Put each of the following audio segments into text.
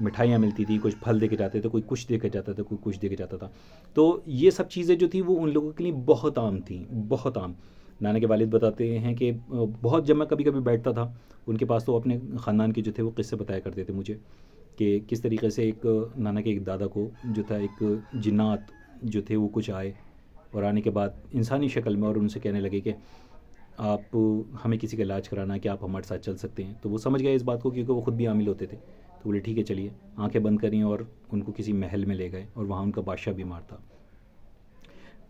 مٹھائیاں ملتی تھی, کچھ پھل دے کے جاتے تھے, کوئی کچھ دے کے جاتا تھا, کوئی کچھ دے کے جاتا تھا. تو یہ سب چیزیں جو تھیں وہ ان لوگوں کے لیے بہت عام تھیں, بہت عام. نانا کے والد بتاتے ہیں کہ بہت, جب میں کبھی کبھی بیٹھتا تھا ان کے پاس تو اپنے خاندان کے جو تھے وہ قصے بتایا کرتے تھے مجھے, کہ کس طریقے سے ایک نانا کے ایک دادا کو جو تھا ایک جنات جو تھے وہ کچھ آئے, اور آنے کے بعد انسانی شکل میں, اور ان سے کہنے لگے کہ آپ ہمیں کسی کا علاج کرانا ہے, کہ آپ ہمارے ساتھ چل سکتے ہیں. تو وہ سمجھ گئے اس بات کو, کیونکہ وہ خود بھی عامل ہوتے تھے. تو بولے ٹھیک ہے چلیے, آنکھیں بند کریں, اور ان کو کسی محل میں لے گئے, اور وہاں ان کا بادشاہ بیمار تھا.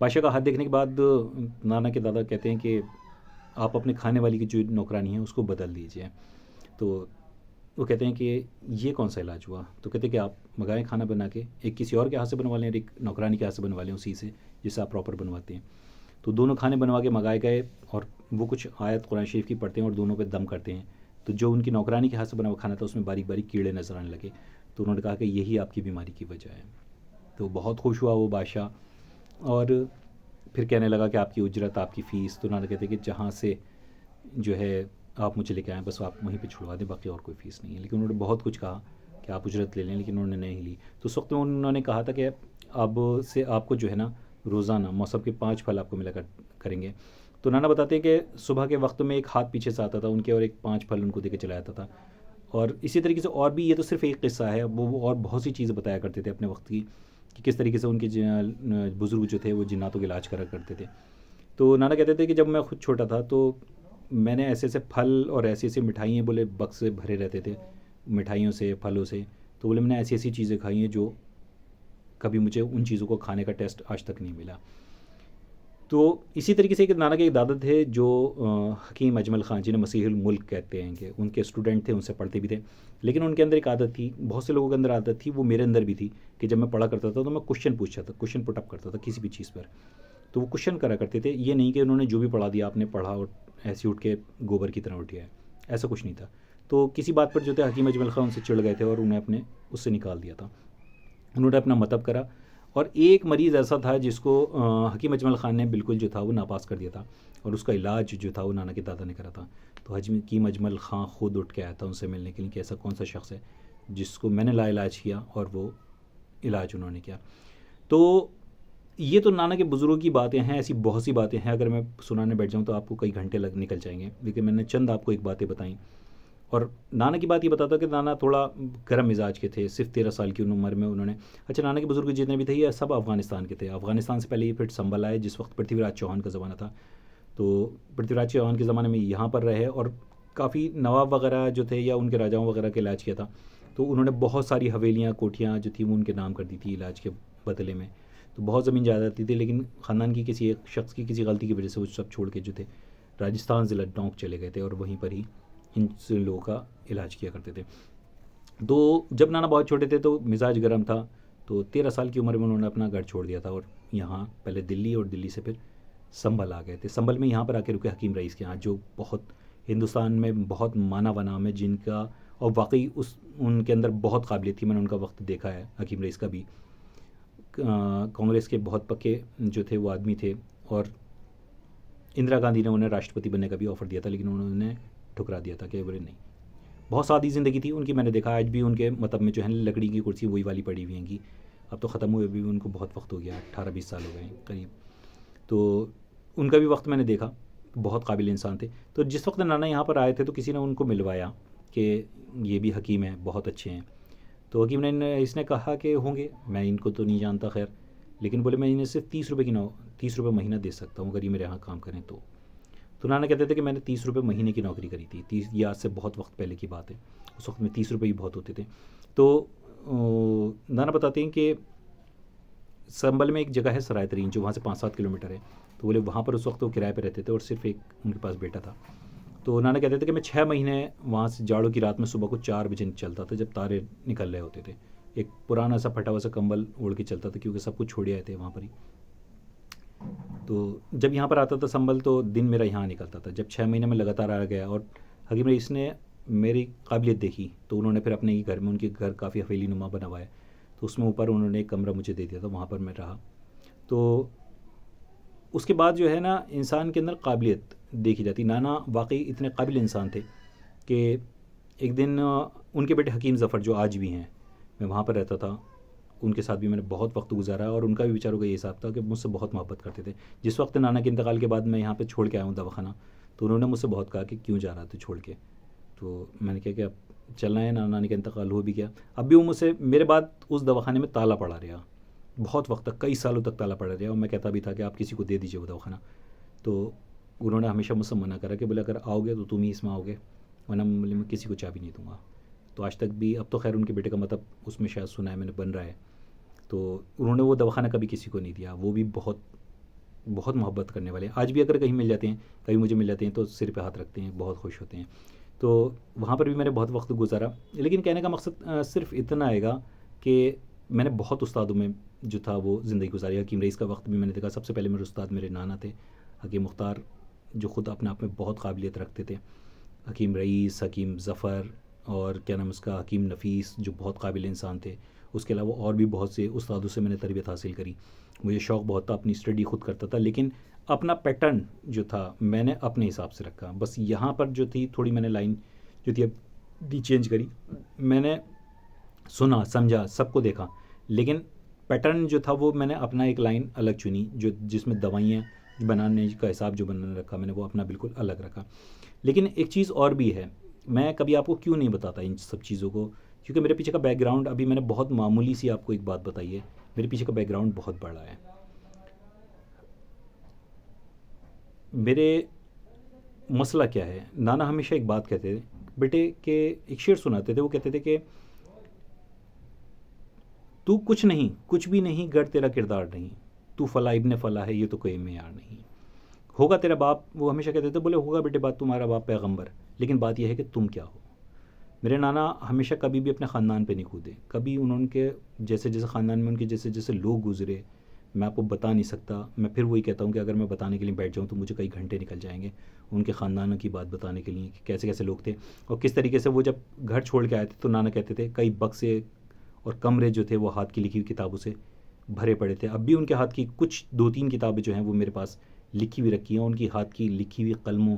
بادشاہ کا ہاتھ دیکھنے کے بعد نانا کے دادا کہتے ہیں کہ آپ اپنے کھانے والی کی جو نوکرانی ہے اس کو بدل دیجیے. تو وہ کہتے ہیں کہ یہ کون سا علاج ہوا؟ تو کہتے ہیں کہ آپ منگائیں کھانا بنا کے, ایک کسی اور کے ہاتھ سے بنوا لیں اور ایک نوکرانی کے ہاتھ سے بنوا لیں اسی سے جس سے آپ پراپر بنواتے ہیں. تو دونوں کھانے بنوا کے منگائے گئے, اور وہ کچھ آیت قرآن شریف کی پڑھتے ہیں اور دونوں پہ دم کرتے ہیں. تو جو ان کی نوکرانی کے ہاتھ سے بنا ہوا کھانا تھا اس میں باریک باریک کیڑے نظر آنے لگے. تو انہوں نے کہا کہ یہی آپ کی بیماری کی وجہ ہے. تو بہت خوش ہوا وہ بادشاہ, اور پھر کہنے لگا کہ آپ کی اجرت, آپ کی فیس. تو انہوں نے کہتے کہ جہاں سے جو ہے آپ مجھے لے کے آئیں بس آپ وہیں پہ چھڑوا دیں, باقی اور کوئی فیس نہیں ہے. لیکن انہوں نے بہت کچھ کہا کہ آپ اجرت لے لیں, لیکن انہوں نے نہیں لی. تو اس وقت میں انہوں نے کہا تھا کہ اب سے آپ کو جو ہے نا روزانہ موسم کے 5 پھل آپ کو ملا کریں گے. تو نانا بتاتے ہیں کہ صبح کے وقت میں ایک ہاتھ پیچھے سے آتا تھا ان کے, اور ایک 5 پھل ان کو دے کے چلا جاتا تھا. اور اسی طریقے سے اور بھی, یہ تو صرف ایک قصہ ہے, وہ اور بہت سی چیزیں بتایا کرتے تھے اپنے وقت کی, کہ کس طریقے سے ان کے بزرگ جو تھے وہ جناتوں کا علاج کرا کرتے تھے. تو نانا کہتے تھے کہ جب میں خود چھوٹا تھا تو میں نے ایسے ایسے پھل اور ایسی ایسی مٹھائیاں, بولے بکس بھرے رہتے تھے مٹھائیوں سے, پھلوں سے. تو بولے میں نے ایسی ایسی چیزیں کھائی ہیں جو کبھی مجھے ان چیزوں کو کھانے کا ٹیسٹ آج تک نہیں ملا. تو اسی طریقے سے ایک نانا کے ایک دادا تھے جو حکیم اجمل خان, جنہیں مسیح الملک کہتے ہیں, کہ ان کے اسٹوڈنٹ تھے, ان سے پڑھتے بھی تھے. لیکن ان کے اندر ایک عادت تھی, بہت سے لوگوں کے اندر عادت تھی, وہ میرے اندر بھی تھی, کہ جب میں پڑھا کرتا تھا تو میں کوشچن پوچھتا تھا, کوشچن پٹ اپ کرتا تھا کسی بھی چیز پر. تو وہ کوشچن کرا کرتے تھے, یہ نہیں کہ انہوں نے جو بھی پڑھا دیا آپ نے پڑھا اور ایسے اٹھ کے گوبر کی طرح اٹھ گیا ہے, ایسا کچھ نہیں تھا. تو کسی بات پر جو تھے حکیم اجمل خان ان سے چڑھ گئے تھے اور انہیں اپنے اس سے نکال دیا تھا. انہوں نے اپنا مطلب کرا, اور ایک مریض ایسا تھا جس کو حکیم اجمل خان نے بالکل جو تھا وہ ناپاس کر دیا تھا, اور اس کا علاج جو تھا وہ نانا کے دادا نے کرا تھا. تو حکیم اجمل خان خود اٹھ کے آیا تھا ان سے ملنے کے لیے, کہ ایسا کون سا شخص ہے جس کو میں نے لا علاج کیا, اور وہ علاج انہوں نے کیا. تو یہ تو نانا کے بزرگوں کی باتیں ہیں, ایسی بہت سی باتیں ہیں, اگر میں سنانے بیٹھ جاؤں تو آپ کو کئی گھنٹے نکل جائیں گے, لیکن میں نے چند آپ کو ایک باتیں بتائیں. اور نانا کی بات یہ بتاتا کہ نانا تھوڑا گرم مزاج کے تھے, صرف 13 سال کی عمر میں انہوں نے, اچھا نانا کے بزرگ جتنے بھی تھے یہ سب افغانستان کے تھے. افغانستان سے پہلے یہ پھر سنبھل آئے جس وقت پرتھوی راج چوہان کا زمانہ تھا. تو پرتھوی راج چوہان کے زمانے میں یہاں پر رہے, اور کافی نواب وغیرہ جو تھے یا ان کے راجاؤں وغیرہ کا علاج کیا تھا. تو انہوں نے بہت ساری حویلیاں, کوٹھیاں جو تھیں وہ ان کے نام کر دی تھی علاج کے بدلے میں. تو بہت زمین جائیداد تھی, لیکن خاندان کی کسی ایک شخص کی کسی غلطی کی وجہ سے وہ سب چھوڑ کے جو تھے راجستھان ضلع ٹونک چلے گئے تھے, اور وہیں پر ہی ان سے لوگوں کا علاج کیا کرتے تھے. تو جب نانا بہت چھوٹے تھے تو مزاج گرم تھا, تو 13 سال کی عمر میں انہوں نے اپنا گھر چھوڑ دیا تھا, اور یہاں پہلے دلی اور دلی سے پھر سنبھل آ گئے تھے. سنبھل میں یہاں پر آ کے رکے حکیم رئیس کے یہاں, جو بہت ہندوستان میں بہت مانا و نام ہے, جن کا اور واقعی ان کے اندر بہت قابلیت تھی. میں نے ان کا وقت دیکھا ہے, حکیم رئیس کا بھی. کانگریس کے بہت پکے جو تھے وہ آدمی تھے, اور اندرا گاندھی نے انہیں راشٹرپتی بننے کا بھی آفر دیا تھا, لیکن انہوں نے ٹھکرا دیا تھا کہ بولے نہیں. بہت سادی زندگی تھی ان کی, میں نے دیکھا آج بھی ان کے مطلب میں جو ہے لکڑی کی کرسی وہی والی پڑی ہوئی ہیں کی, اب تو ختم ہوئے بھی ان کو بہت وقت ہو گیا, 18-20 سال ہو گئے ہیں قریب. تو ان کا بھی وقت میں نے دیکھا, بہت قابل انسان تھے. تو جس وقت نانا یہاں پر آئے تھے تو کسی نے ان کو ملوایا کہ یہ بھی حکیم ہیں, بہت اچھے ہیں. تو حکیم نے اس نے کہا کہ ہوں گے, میں ان کو تو نہیں جانتا خیر, لیکن بولے میں انہیں صرف 30 روپے مہینہ دے سکتا ہوں اگر یہ میرے یہاں کام کریں تو. تو نانا کہتے تھے کہ میں نے 30 روپے مہینے کی نوکری کری تھی. یہ آج سے بہت وقت پہلے کی بات ہے, اس وقت میں 30 روپے ہی بہت ہوتے تھے. تو نانا بتاتے ہیں کہ سنبھل میں ایک جگہ ہے سرائے ترین, جو وہاں سے 5-7 کلومیٹر ہے. تو بولے وہاں پر اس وقت وہ کرائے پہ رہتے تھے, اور صرف ایک ان کے پاس بیٹا تھا. تو نانا کہتے تھے کہ میں 6 مہینے وہاں سے جاڑوں کی رات میں صبح کو 4 بجے چلتا تھا, جب تارے نکل رہے ہوتے تھے. ایک پرانا سا پھٹا ہوا سا کمبل اوڑھ کے چلتا تھا, کیونکہ سب کچھ چھوڑے آئے تھے وہاں پر ہی. تو جب یہاں پر آتا تھا سنبھل تو دن میرا یہاں نکلتا تھا. جب 6 مہینے میں لگاتار آ گیا اور حکیم رئیس نے میری قابلیت دیکھی, تو انہوں نے پھر اپنے ہی گھر میں, ان کے گھر کافی حویلی نما بنا ہوا ہے, تو اس میں اوپر انہوں نے ایک کمرہ مجھے دے دیا تھا, وہاں پر میں رہا. تو اس کے بعد جو ہے نا انسان کے اندر قابلیت دیکھی جاتی. نانا واقعی اتنے قابل انسان تھے کہ ایک دن ان کے بیٹے حکیم ظفر جو آج بھی ہیں, میں وہاں پر رہتا تھا. ان کے ساتھ بھی میں نے بہت وقت گزارا اور ان کا بھی بیچاروں کا یہ حساب تھا کہ مجھ سے بہت محبت کرتے تھے. جس وقت نانا کے انتقال کے بعد میں یہاں پہ چھوڑ کے آیا ہوں دواخانہ, تو انہوں نے مجھ سے بہت کہا کہ کیوں جا رہا تو چھوڑ کے. تو میں نے کہا کہ اب چلنا ہے, نانی کا انتقال ہو بھی گیا. اب بھی وہ مجھ سے, میرے بعد اس دواخانے میں تالا پڑا رہا, بہت وقت تک, کئی سالوں تک تالا پڑا رہا, اور میں کہتا بھی تھا کہ آپ کسی کو دے دیجیے وہ دواخانہ. تو انہوں نے ہمیشہ مجھ سے منع کرا کہ بولے اگر آؤ گے تو تم ہی اس میں آؤ گے, ورنہ میں کسی کو چابی نہیں دوں گا. تو آج تک بھی, اب تو خیر ان کے بیٹے کا مطلب اس میں شاید سنا ہے میں نے, بن رہا ہے, تو انہوں نے وہ دواخانہ کبھی کسی کو نہیں دیا. وہ بھی بہت بہت محبت کرنے والے ہیں. آج بھی اگر کہیں مل جاتے ہیں, کہیں مجھے مل جاتے ہیں, تو سر پہ ہاتھ رکھتے ہیں, بہت خوش ہوتے ہیں. تو وہاں پر بھی میں نے بہت وقت گزارا. لیکن کہنے کا مقصد صرف اتنا آئے گا کہ میں نے بہت استادوں میں جو تھا وہ زندگی گزاری. حکیم رئیس کا وقت بھی میں نے دیکھا. سب سے پہلے میرے استاد میرے نانا تھے, حکیم مختار, جو خود اپنے آپ میں بہت قابلیت رکھتے تھے. حکیم رئیس, حکیم ظفر, اور کیا نام اس کا, حکیم نفیس, جو بہت قابل انسان تھے. اس کے علاوہ اور بھی بہت سے استادوں سے میں نے تربیت حاصل کری. مجھے شوق بہت تھا, اپنی اسٹڈی خود کرتا تھا, لیکن اپنا پیٹرن جو تھا میں نے اپنے حساب سے رکھا. بس یہاں پر جو تھی تھوڑی میں نے لائن جو تھی اب چینج کری. میں نے سنا, سمجھا, سب کو دیکھا, لیکن پیٹرن جو تھا وہ میں نے اپنا ایک لائن الگ چنی, جس میں دوائیاں بنانے کا حساب جو بنانے رکھا میں نے, وہ اپنا بالکل الگ رکھا. لیکن ایک چیز اور بھی ہے, میں کبھی آپ کو کیوں نہیں بتاتا ان سب چیزوں کو, کیونکہ میرے پیچھے کا بیک گراؤنڈ, ابھی میں نے بہت معمولی سی آپ کو ایک بات بتائی ہے, میرے پیچھے کا بیک گراؤنڈ بہت بڑا ہے. میرے مسئلہ کیا ہے, نانا ہمیشہ ایک بات کہتے تھے بیٹے, کہ ایک شعر سناتے تھے, وہ کہتے تھے کہ تو کچھ نہیں, کچھ بھی نہیں گر تیرا کردار نہیں, تو فلاں ابن فلاں ہے, یہ تو کوئی معیار نہیں. ہوگا تیرا باپ, وہ ہمیشہ کہتے تھے, بولے ہوگا بیٹے بات تمہارا باپ پیغمبر, لیکن بات یہ ہے کہ تم کیا ہو. میرے نانا ہمیشہ کبھی بھی اپنے خاندان پہ نہیں کودے. کبھی انہوں کے جیسے جیسے خاندان میں ان کے جیسے جیسے لوگ گزرے, میں آپ کو بتا نہیں سکتا. میں پھر وہی کہتا ہوں کہ اگر میں بتانے کے لیے بیٹھ جاؤں تو مجھے کئی گھنٹے نکل جائیں گے ان کے خاندانوں کی بات بتانے کے لیے, کہ کیسے کیسے لوگ تھے, اور کس طریقے سے وہ جب گھر چھوڑ کے آئے تھے تو نانا کہتے تھے کئی بکسے اور کمرے جو تھے وہ ہاتھ کی لکھی ہوئی کتابوں سے بھرے پڑے تھے. اب بھی ان کے ہاتھ کی کچھ 2-3 کتابیں جو ہیں وہ میرے پاس لکھی ہوئی رکھی ہیں. ان کی ہاتھ کی لکھی ہوئی قلموں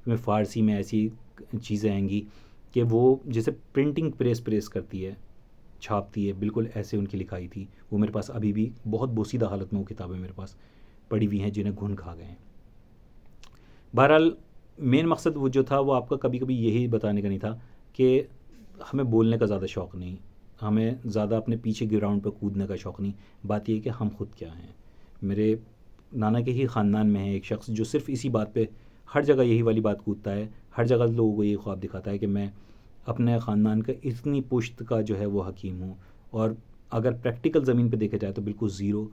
میں فارسی میں ایسی چیزیں آئیں گی کہ وہ جیسے پرنٹنگ پریس کرتی ہے, چھاپتی ہے, بالکل ایسے ان کی لکھائی تھی. وہ میرے پاس ابھی بھی بہت بوسیدہ حالت میں وہ کتابیں میرے پاس پڑی ہوئی ہیں جنہیں گھن کھا گئے ہیں. بہرحال مین مقصد وہ جو تھا وہ آپ کا کبھی کبھی یہی بتانے کا نہیں تھا کہ ہمیں بولنے کا زیادہ شوق نہیں, ہمیں زیادہ اپنے پیچھے گراؤنڈ پہ کودنے کا شوق نہیں. بات یہ ہے کہ ہم خود کیا ہیں. میرے نانا کے ہی خاندان میں ہے ایک شخص جو صرف اسی بات پہ ہر جگہ یہی والی بات کودتا ہے, ہر جگہ لوگوں کو یہ خواب دکھاتا ہے کہ میں اپنے خاندان کا اتنی پشت کا جو ہے وہ حکیم ہوں, اور اگر پریکٹیکل زمین پہ دیکھا جائے تو بالکل زیرو.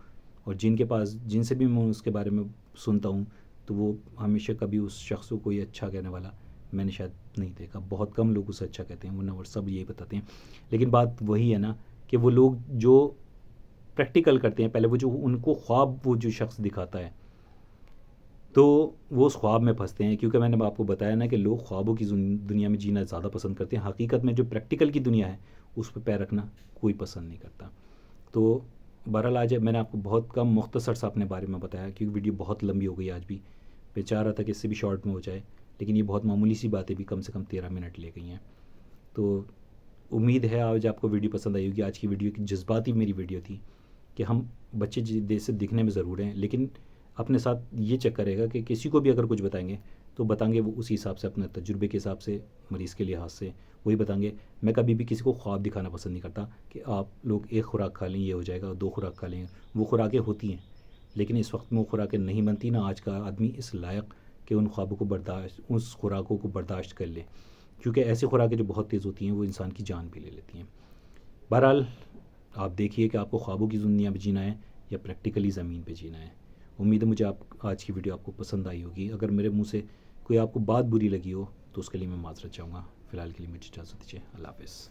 اور جن کے پاس, جن سے بھی میں اس کے بارے میں سنتا ہوں, تو وہ ہمیشہ کبھی اس شخص کو کوئی اچھا کہنے والا میں نے شاید نہیں دیکھا. بہت کم لوگ اسے اچھا کہتے ہیں, ورنہ وہ سب یہی بتاتے ہیں. لیکن بات وہی ہے نا کہ وہ لوگ جو پریکٹیکل کرتے ہیں, پہلے وہ جو ان کو خواب وہ جو شخص دکھاتا ہے تو وہ اس خواب میں پھنستے ہیں. کیونکہ میں نے آپ کو بتایا نا کہ لوگ خوابوں کی دنیا میں جینا زیادہ پسند کرتے ہیں. حقیقت میں جو پریکٹیکل کی دنیا ہے اس پہ پیر رکھنا کوئی پسند نہیں کرتا. تو بہرحال آج میں نے آپ کو بہت کم مختصر سا اپنے بارے میں بتایا, کیونکہ ویڈیو بہت لمبی ہو گئی. آج بھی میں چاہ رہا تھا کہ اس سے بھی شارٹ میں ہو جائے, لیکن یہ بہت معمولی سی باتیں بھی کم سے کم 13 منٹ لے گئی ہیں. تو امید ہے آج آپ کو ویڈیو پسند آئی ہوگی. آج کی ویڈیو کی جذباتی میری ویڈیو تھی کہ ہم بچے جیسے دکھنے میں ضرور ہیں, لیکن اپنے ساتھ یہ چکر رہے گا کہ کسی کو بھی اگر کچھ بتائیں گے تو بتائیں گے وہ اسی حساب سے, اپنے تجربے کے حساب سے, مریض کے لحاظ سے وہی بتائیں گے. میں کبھی بھی کسی کو خواب دکھانا پسند نہیں کرتا کہ آپ لوگ ایک خوراک کھا لیں یہ ہو جائے گا, 2 خوراک کھا لیں. وہ خوراکیں ہوتی ہیں, لیکن اس وقت میں وہ خوراکیں نہیں بنتی. نہ آج کا آدمی اس لائق کہ ان خوابوں کو اس خوراکوں کو برداشت کر لے, کیونکہ ایسی خوراکیں جو بہت تیز ہوتی ہیں وہ انسان کی جان بھی لے لیتی ہیں. بہرحال آپ دیکھیے کہ آپ کو خوابوں کی دنیا میں جینا ہے یا پریکٹیکلی زمین پہ جینا ہے. امید ہے مجھے آج کی ویڈیو آپ کو پسند آئی ہوگی. اگر میرے منہ سے کوئی آپ کو بات بری لگی ہو تو اس کے لیے میں معذرت چاہوں گا. فی الحال کے لیے مجھے اجازت دیجیے. اللہ حافظ.